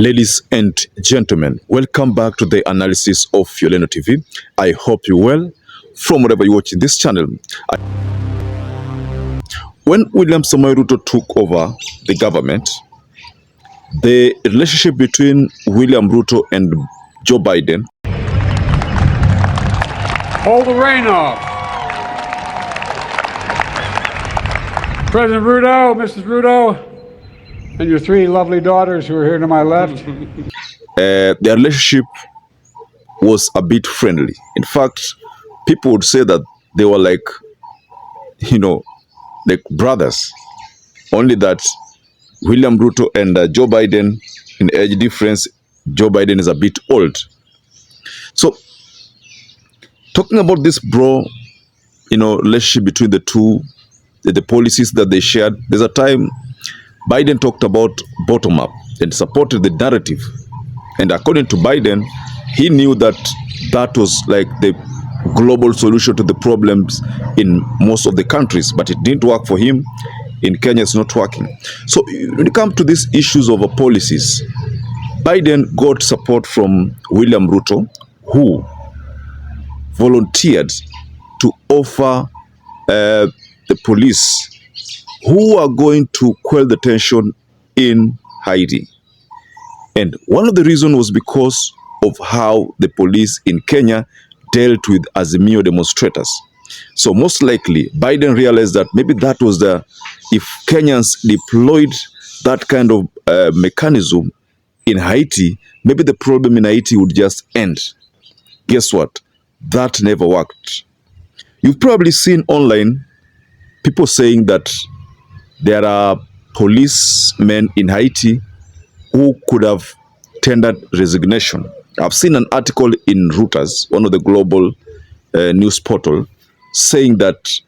Ladies and gentlemen, welcome back to the analysis of YOLENO TV. I hope you're well from wherever you're watching this channel. When William Samoei Ruto took over the government, the relationship between William Ruto and Joe Biden. Hold the rain off. President RUTO, Mrs. RUTO, and your three lovely daughters who are here to my left. Their relationship was a bit friendly. In fact, people would say that they were like brothers. Only that William Ruto and Joe Biden, in age difference, Joe Biden is a bit old. So, talking about this relationship between the two, the policies that they shared, there's a time Biden talked about bottom up and supported the narrative. And according to Biden, he knew that that was like the global solution to the problems in most of the countries, but it didn't work for him. In Kenya, it's not working. So when it comes to these issues of policies, Biden got support from William Ruto, who volunteered to offer the police who are going to quell the tension in Haiti. And one of the reasons was because of how the police in Kenya dealt with Azimio demonstrators. So most likely, Biden realized that maybe that was if Kenyans deployed that kind of mechanism in Haiti, maybe the problem in Haiti would just end. Guess what? That never worked. You've probably seen online people saying that there are policemen in Haiti who could have tendered resignation. I've seen an article in Reuters, one of the global news portal, saying that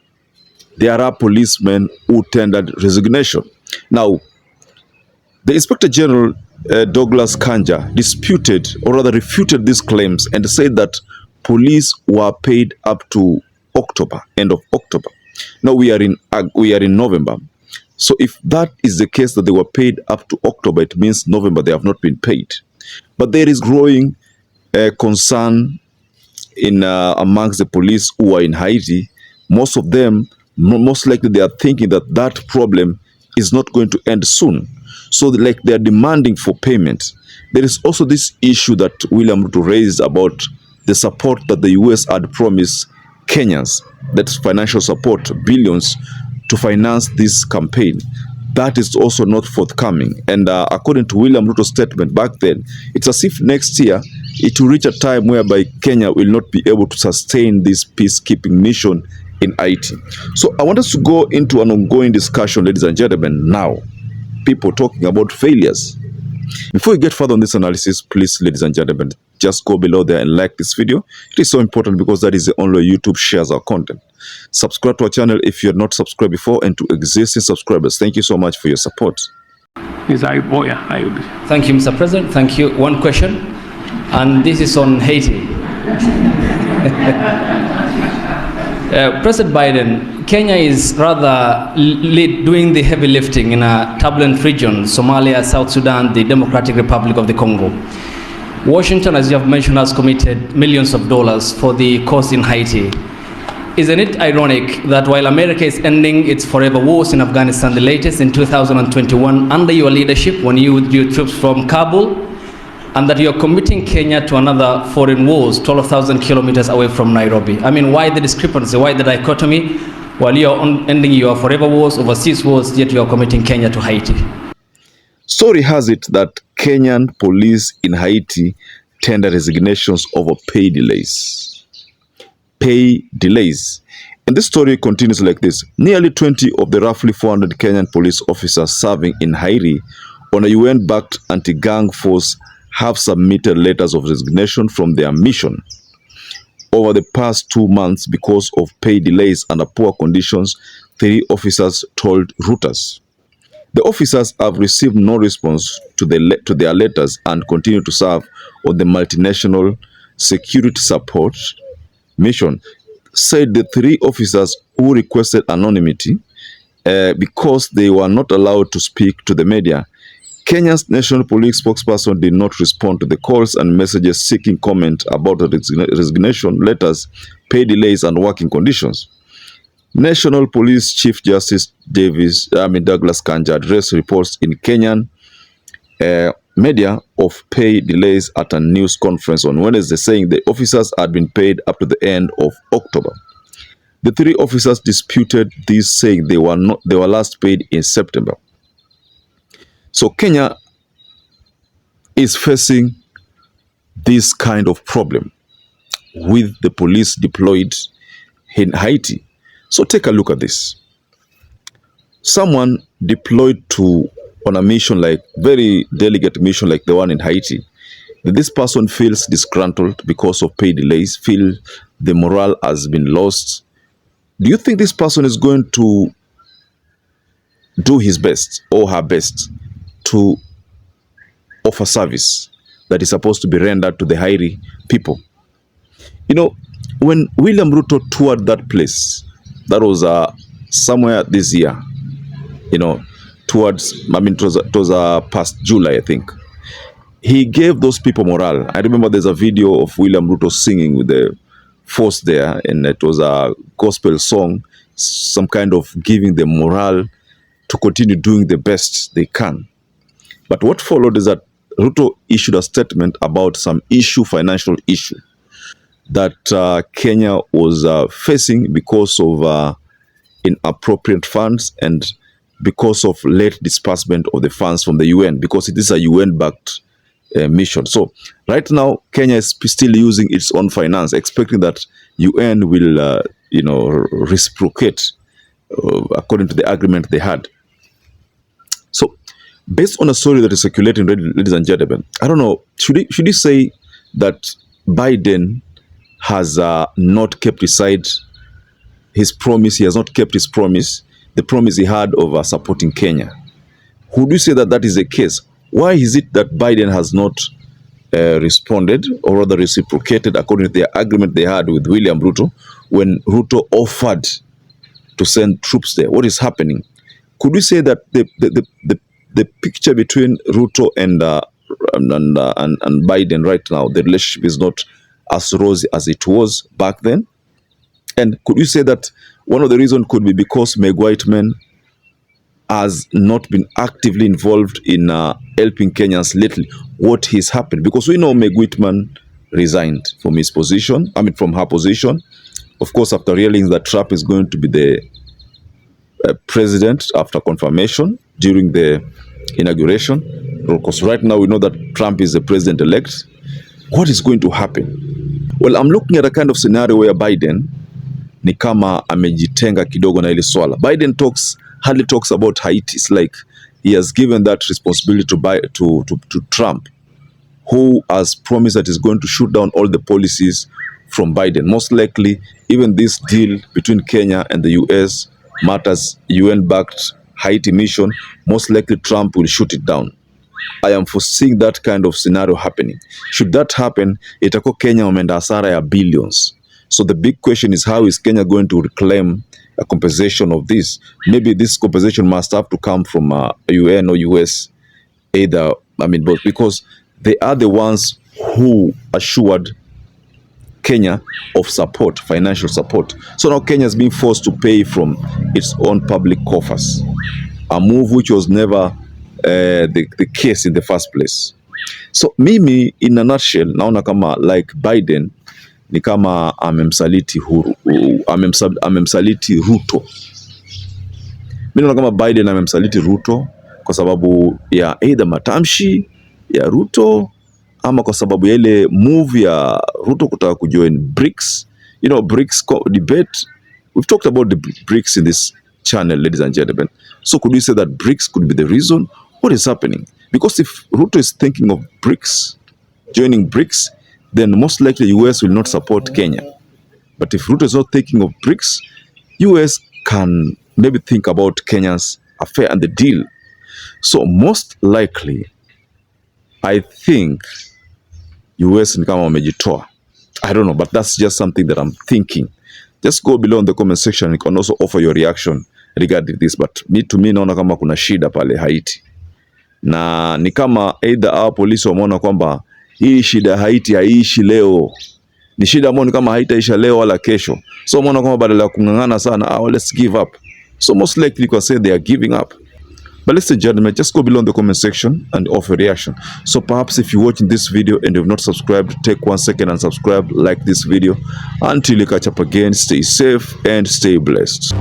there are policemen who tendered resignation. Now, the Inspector General Douglas Kanja disputed, or rather refuted, these claims and said that police were paid up to October, end of October. Now we are in November. So if that is the case, that they were paid up to October, it means November they have not been paid. But there is growing concern in amongst the police who are in Haiti. Most of them, most likely, they are thinking that that problem is not going to end soon. So like they are demanding for payment. There is also this issue that William Ruto raised about the support that the US had promised Kenyans. That's financial support, billions, to finance this campaign. That is also not forthcoming. And according to William Ruto's statement back then, it's as if next year it will reach a time whereby Kenya will not be able to sustain this peacekeeping mission in Haiti. So I want us to go into an ongoing discussion, ladies and gentlemen. Now, people talking about failures. Before we get further on this analysis, please, ladies and gentlemen, just go below there and like this video. It is so important because that is the only way YouTube shares our content. Subscribe to our channel if you are not subscribed before, and to existing subscribers, thank you so much for your support. Thank you, Mr. President. Thank you. One question, and this is on Haiti. President Biden, Kenya is rather doing the heavy lifting in a turbulent region, Somalia, South Sudan, the Democratic Republic of the Congo. Washington, as you have mentioned, has committed millions of dollars for the cause in Haiti. Isn't it ironic that while America is ending its forever wars in Afghanistan, the latest in 2021, under your leadership, when you withdrew troops from Kabul, and that you're committing Kenya to another foreign wars 12,000 kilometers away from Nairobi? I mean, why the discrepancy? Why the dichotomy? While you're ending your forever wars, overseas wars, yet you're committing Kenya to Haiti. Story has it that Kenyan police in Haiti tender resignations over pay delays. Pay delays. And this story continues like this. Nearly 20 of the roughly 400 Kenyan police officers serving in Haiti on a UN-backed anti-gang force have submitted letters of resignation from their mission over the past 2 months because of pay delays and poor conditions, 3 officers told Reuters. The officers have received no response to their letters and continue to serve on the multinational security support mission, said the 3 officers who requested anonymity because they were not allowed to speak to the media. Kenya's National Police spokesperson did not respond to the calls and messages seeking comment about the resignation letters, pay delays, and working conditions. National Police Chief Justice Douglas Kanja addressed reports in Kenyan media of pay delays at a news conference on Wednesday, saying the officers had been paid up to the end of October. The three officers disputed this, saying they were last paid in September. So Kenya is facing this kind of problem with the police deployed in Haiti. So take a look at this. Someone deployed on a mission, like very delicate mission like the one in Haiti, this person feels disgruntled because of pay delays, feel the morale has been lost. Do you think this person is going to do his best or her best to offer service that is supposed to be rendered to the Haiti people? You know, when William Ruto toured that place, that was somewhere this year, you know, it was past July, I think. He gave those people morale. I remember there's a video of William Ruto singing with the force there, and it was a gospel song, some kind of giving them morale to continue doing the best they can. But what followed is that Ruto issued a statement about some financial issue that Kenya was facing because of inappropriate funds and because of late disbursement of the funds from the UN, because it is a UN-backed mission. So right now, Kenya is still using its own finance, expecting that UN will, reciprocate according to the agreement they had. So, based on a story that is circulating, ladies and gentlemen, I don't know, should you say that Biden has not kept his promise? He has not kept his promise, the promise he had of supporting Kenya. Would you say that that is the case? Why is it that Biden has not responded, or rather reciprocated according to the agreement they had with William Ruto when Ruto offered to send troops there? What is happening? Could we say that the picture between Ruto and Biden right now, the relationship is not as rosy as it was back then? And could you say that one of the reasons could be because Meg Whiteman has not been actively involved in helping Kenyans lately? What has happened? Because we know Meg Whitman resigned from from her position. Of course, after realizing that Trump is going to be the president after confirmation during the inauguration. Because right now we know that Trump is the president-elect. What is going to happen? Well, I'm looking at a kind of scenario where Biden ni kama amejitenga kidogo na ile swala. Biden hardly talks about Haiti. It's like he has given that responsibility to Trump, who has promised that he's going to shoot down all the policies from Biden. Most likely, even this deal between Kenya and the US matters, UN-backed Haiti mission, most likely Trump will shoot it down. I am foreseeing that kind of scenario happening. Should that happen, itakuwa Kenya wameenda hasara ya billions. So the big question is, how is Kenya going to reclaim a compensation of this? Maybe this compensation must have to come from UN or US, both, because they are the ones who assured Kenya of support, financial support. So now Kenya is being forced to pay from its own public coffers, a move which was never the case in the first place. So mimi, in a nutshell, naona kama like Biden ni kama amemsaliti Ruto. Mimi naona kama Biden amemsaliti Ruto kwa sababu ya either matamshi ya Ruto ama kwa sababu ya ile move ya Ruto kutaka kujoin BRICS. You know, BRICS debate. We've talked about the BRICS in this channel, ladies and gentlemen. So could we say that BRICS could be the reason? What is happening? Because if Ruto is thinking of BRICS, joining BRICS, then most likely US will not support Kenya. But if Ruto is not thinking of BRICS, US can maybe think about Kenya's affair and the deal. So most likely, I think US ni kama wamejitoa. I don't know, but that's just something that I'm thinking. Just go below in the comment section. You can also offer your reaction regarding this. But to me naona kama kuna shida pale Haiti. na ni kama either hao polisi wameona kwamba hii shida Haiti haiishi leo, ni shida ambayo ni kama haitaisha leo wala kesho, so wameona kwamba badala ya kung'ang'ana sana, let's give up. So most likely you can say they are giving up. But ladies and gentlemen, just go below in the comment section and offer a reaction. So perhaps if you're watching this video and you've not subscribed, take 1 second and subscribe, like this video. Until you catch up again, stay safe and stay blessed.